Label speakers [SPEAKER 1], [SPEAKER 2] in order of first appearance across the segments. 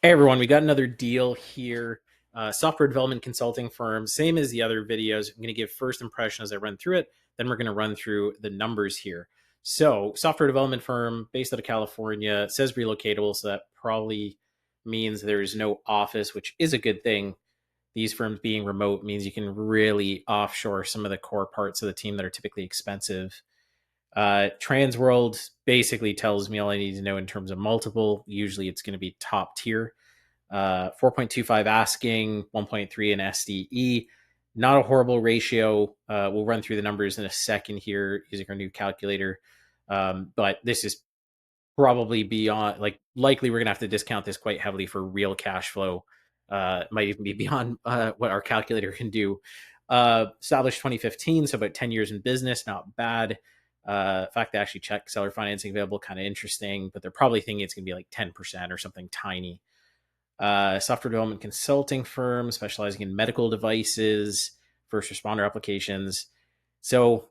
[SPEAKER 1] Hey everyone, we got another deal here. Software development consulting firm, same as the other videos. I'm going to give first impression as I run through it. Then we're going to run through the numbers here. So, software development firm based out of California, says relocatable, so that probably means there's no office, which is a good thing. These firms being remote means you can really offshore some of the core parts of the team that are typically expensive. Transworld basically tells me all I need to know in terms of multiple. Usually it's going to be top tier. 4.25 asking, 1.3 in SDE. Not a horrible ratio. We'll run through the numbers in a second here using our new calculator. But this is probably beyond, like, likely we're going to have to discount this quite heavily for real cash flow. Might even be beyond what our calculator can do. Established 2015, so about 10 years in business, not bad. Fact they actually check seller financing available, kind of interesting, but they're probably thinking it's going to be like 10% or something tiny. Software development consulting firm specializing in medical devices, first responder applications. So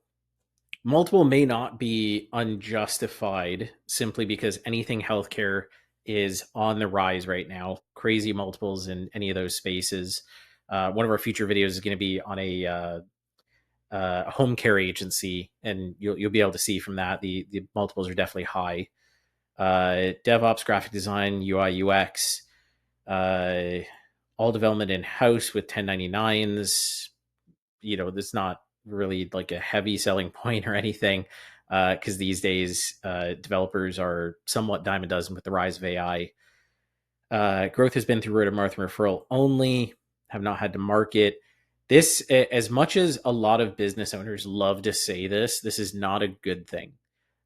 [SPEAKER 1] multiple may not be unjustified simply because anything healthcare is on the rise right now. Crazy multiples in any of those spaces. One of our future videos is going to be on a home care agency, and you'll be able to see from that the multiples are definitely high. DevOps, graphic design, UI, UX, uh, all development in house with 1099s. That's not really like a heavy selling point or anything, because these days developers are somewhat dime a dozen with the rise of AI. Growth has been through word of mouth and referral only, have not had to market. This, as much as a lot of business owners love to say this is not a good thing.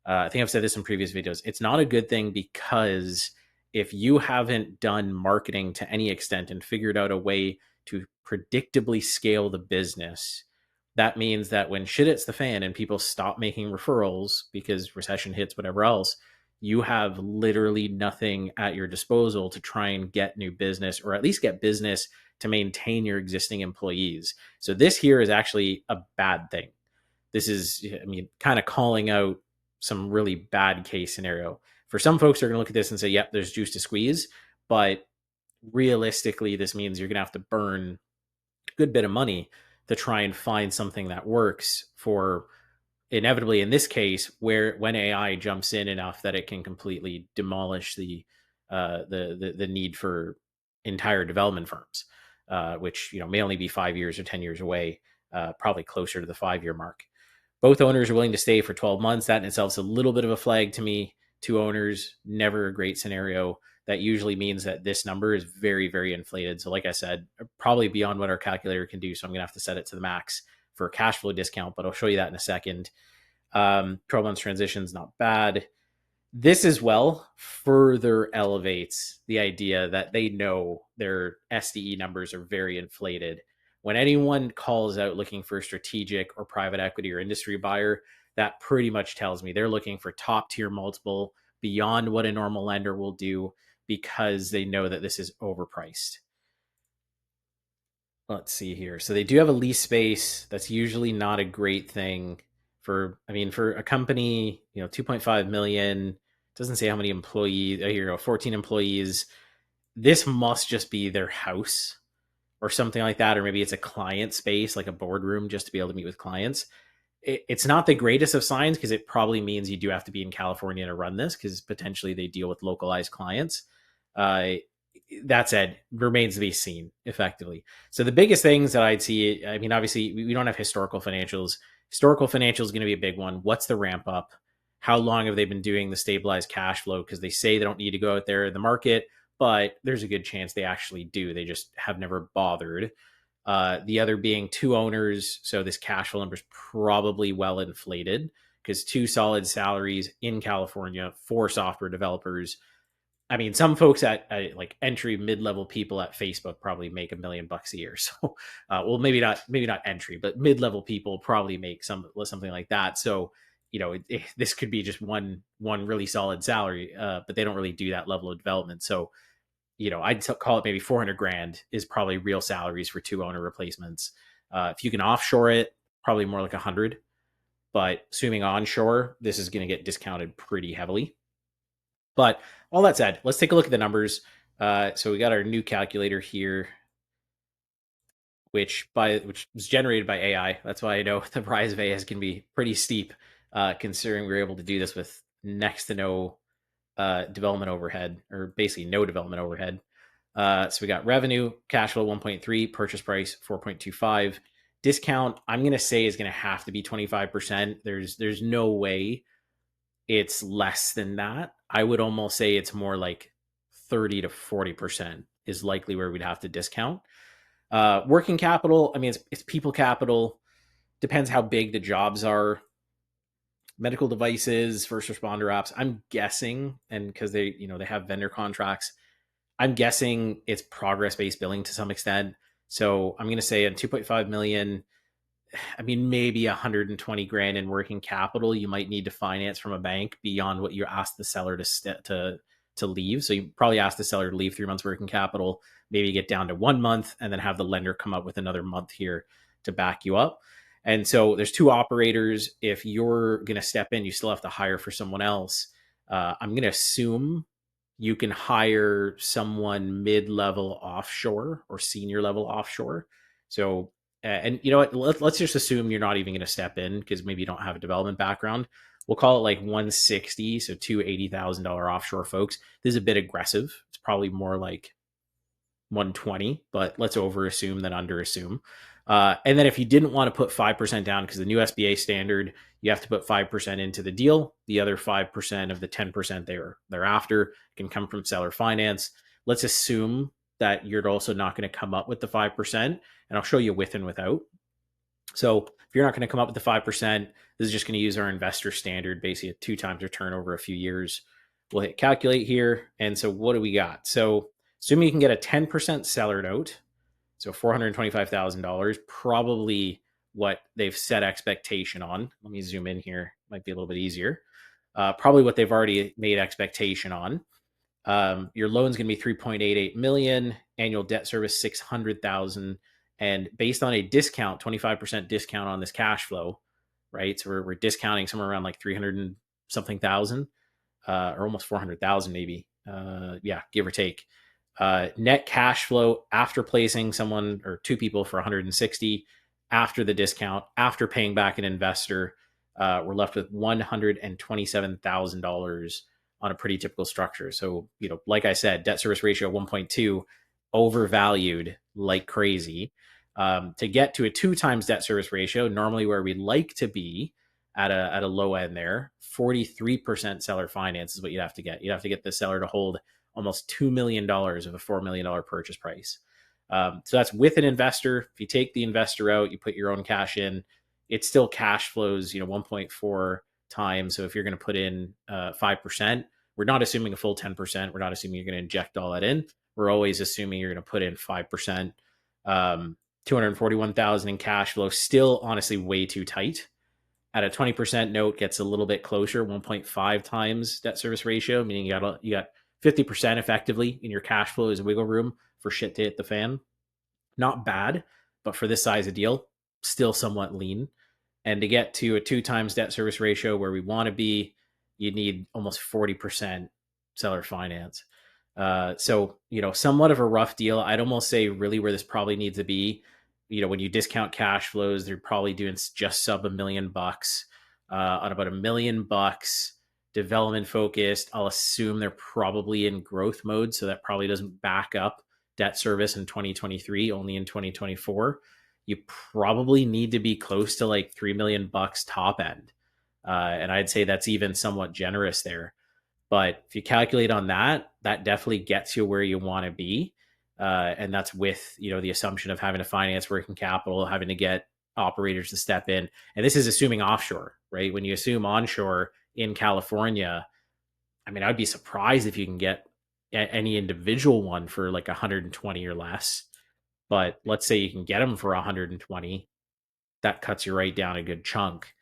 [SPEAKER 1] I think I've said this in previous videos. It's not a good thing because if you haven't done marketing to any extent and figured out a way to predictably scale the business, that means that when shit hits the fan and people stop making referrals because recession hits, whatever else, you have literally nothing at your disposal to try and get new business, or at least get business to maintain your existing employees. So this here is actually a bad thing. This is, I mean, kind of calling out some really bad case scenario. For some folks, they're going to look at this and say, yep, there's juice to squeeze. But realistically, this means you're going to have to burn a good bit of money to try and find something that works for, inevitably in this case, where when AI jumps in enough that it can completely demolish the need for entire development firms, which may only be 5 years or 10 years away, probably closer to the 5 year mark. Both owners are willing to stay for 12 months. That in itself is a little bit of a flag to me. Two owners, never a great scenario. That usually means that this number is very, very inflated. So, like I said, probably beyond what our calculator can do. So, I'm going to have to set it to the max for a cash flow discount, but I'll show you that in a second. 12 months transitions, not bad. This as well further elevates the idea that they know their SDE numbers are very inflated. When anyone calls out looking for a strategic or private equity or industry buyer, that pretty much tells me they're looking for top tier multiple beyond what a normal lender will do, because they know that this is overpriced. Let's see here. So they do have a lease space. That's usually not a great thing for, I mean, for a company, 2.5 million, doesn't say how many employees. Here you go, 14 employees. This must just be their house or something like that. Or maybe it's a client space, like a boardroom, just to be able to meet with clients. It's not the greatest of signs, because it probably means you do have to be in California to run this, because potentially they deal with localized clients. Uh, that said, remains to be seen effectively. So the biggest things that I'd see, I mean, obviously we don't have historical financials. Historical financials is going to be a big one. What's the ramp up? How long have they been doing the stabilized cash flow? Because they say they don't need to go out there in the market, but there's a good chance they actually do. They just have never bothered. The other being two owners. So this cash flow number is probably well inflated, because two solid salaries in California for software developers. I mean, some folks at like entry mid-level people at Facebook probably make $1 million a year. So, well, maybe not entry, but mid-level people probably make something like that. So, this could be just one really solid salary, but they don't really do that level of development. So, I'd call it maybe 400 grand is probably real salaries for two owner replacements. If you can offshore it, probably more like 100. But assuming onshore, this is going to get discounted pretty heavily. But all that said, let's take a look at the numbers. So we got our new calculator here, which was generated by AI. That's why I know the rise of AI can be pretty steep, considering we were able to do this with next to no development overhead, or basically no development overhead. So we got revenue, cash flow 1.3, purchase price 4.25, discount. I'm gonna say is gonna have to be 25%. There's no way it's less than that. I would almost say it's more like 30 to 40% is likely where we'd have to discount. Working capital, I mean, it's people capital. Depends how big the jobs are. Medical devices, first responder apps. I'm guessing, and because they have vendor contracts, I'm guessing it's progress based billing to some extent. So I'm going to say a 2.5 million. I mean, maybe 120 grand in working capital you might need to finance from a bank beyond what you ask the seller to leave. So you probably ask the seller to leave 3 months working capital, maybe get down to 1 month, and then have the lender come up with another month here to back you up. And so there's two operators. If you're going to step in, you still have to hire for someone else. I'm going to assume you can hire someone mid-level offshore or senior level offshore. So and you know what? Let's just assume you're not even going to step in because maybe you don't have a development background. We'll call it like 160, so two $80,000 offshore folks. This is a bit aggressive. It's probably more like 120, but let's over assume than under assume. And then if you didn't want to put 5% down, because the new SBA standard, you have to put 5% into the deal. The other 5% of the 10% thereafter can come from seller finance. Let's assume that you're also not going to come up with the 5%, and I'll show you with and without. So if you're not going to come up with the 5%, this is just going to use our investor standard, basically at 2 times return over a few years. We'll hit calculate here. And so what do we got? So assuming you can get a 10% seller note, so $425,000, probably what they've set expectation on. Let me zoom in here. Might be a little bit easier. Probably what they've already made expectation on. Your loan's going to be 3.88 million, annual debt service 600,000, and based on a discount, 25% discount on this cash flow, right? So we're discounting somewhere around like 300 and something thousand, or almost 400,000 maybe. Yeah, give or take. Net cash flow after placing someone or two people for 160 after the discount, after paying back an investor, we're left with $127,000 on a pretty typical structure. So, like I said, debt service ratio 1.2, overvalued like crazy. To get to a 2 times debt service ratio, normally where we'd like to be at a low end there, 43% seller finance is what you'd have to get. You'd have to get the seller to hold almost $2 million of a $4 million purchase price. So that's with an investor. If you take the investor out, you put your own cash in, it still cash flows, 1.4 times. So if you're going to put in 5%, we're not assuming a full 10%. We're not assuming you're going to inject all that in. We're always assuming you're going to put in 5%. 241,000 in cash flow, still honestly way too tight. At a 20% note, gets a little bit closer, 1.5 times debt service ratio, meaning you got 50% effectively in your cash flow as wiggle room for shit to hit the fan. Not bad, but for this size of deal, still somewhat lean. And to get to a 2 times debt service ratio where we want to be, you need almost 40% seller finance. So, somewhat of a rough deal. I'd almost say really where this probably needs to be, when you discount cash flows, they're probably doing just sub $1 million on about $1 million development focused. I'll assume they're probably in growth mode. So that probably doesn't back up debt service in 2023, only in 2024. You probably need to be close to like $3 million top end. And I'd say that's even somewhat generous there. But if you calculate on that, that definitely gets you where you want to be. And that's with, the assumption of having to finance working capital, having to get operators to step in. And this is assuming offshore, right? When you assume onshore in California, I mean, I'd be surprised if you can get any individual one for like 120 or less. But let's say you can get them for 120, that cuts you right down a good chunk.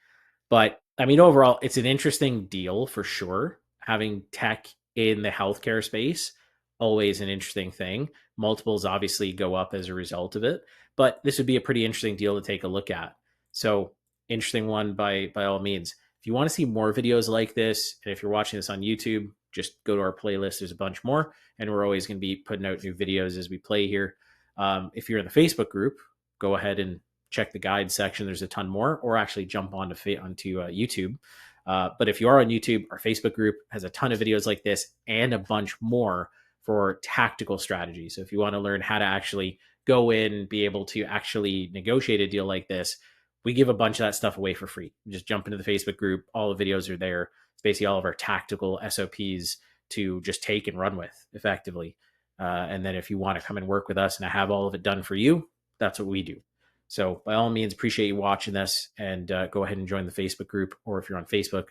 [SPEAKER 1] But I mean, overall, it's an interesting deal for sure. Having tech in the healthcare space, always an interesting thing. Multiples obviously go up as a result of it, but this would be a pretty interesting deal to take a look at. So interesting one by all means. If you want to see more videos like this, and if you're watching this on YouTube, just go to our playlist. There's a bunch more, and we're always going to be putting out new videos as we play here. If you're in the Facebook group, go ahead and check the guide section. There's a ton more, or actually jump onto YouTube. But if you are on YouTube, our Facebook group has a ton of videos like this and a bunch more for tactical strategy. So if you want to learn how to actually go in and be able to actually negotiate a deal like this, we give a bunch of that stuff away for free. Just jump into the Facebook group. All the videos are there. It's basically all of our tactical SOPs to just take and run with effectively. And then if you want to come and work with us and I have all of it done for you, that's what we do. So by all means, appreciate you watching this, and go ahead and join the Facebook group. Or if you're on Facebook,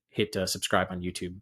[SPEAKER 1] hit subscribe on YouTube.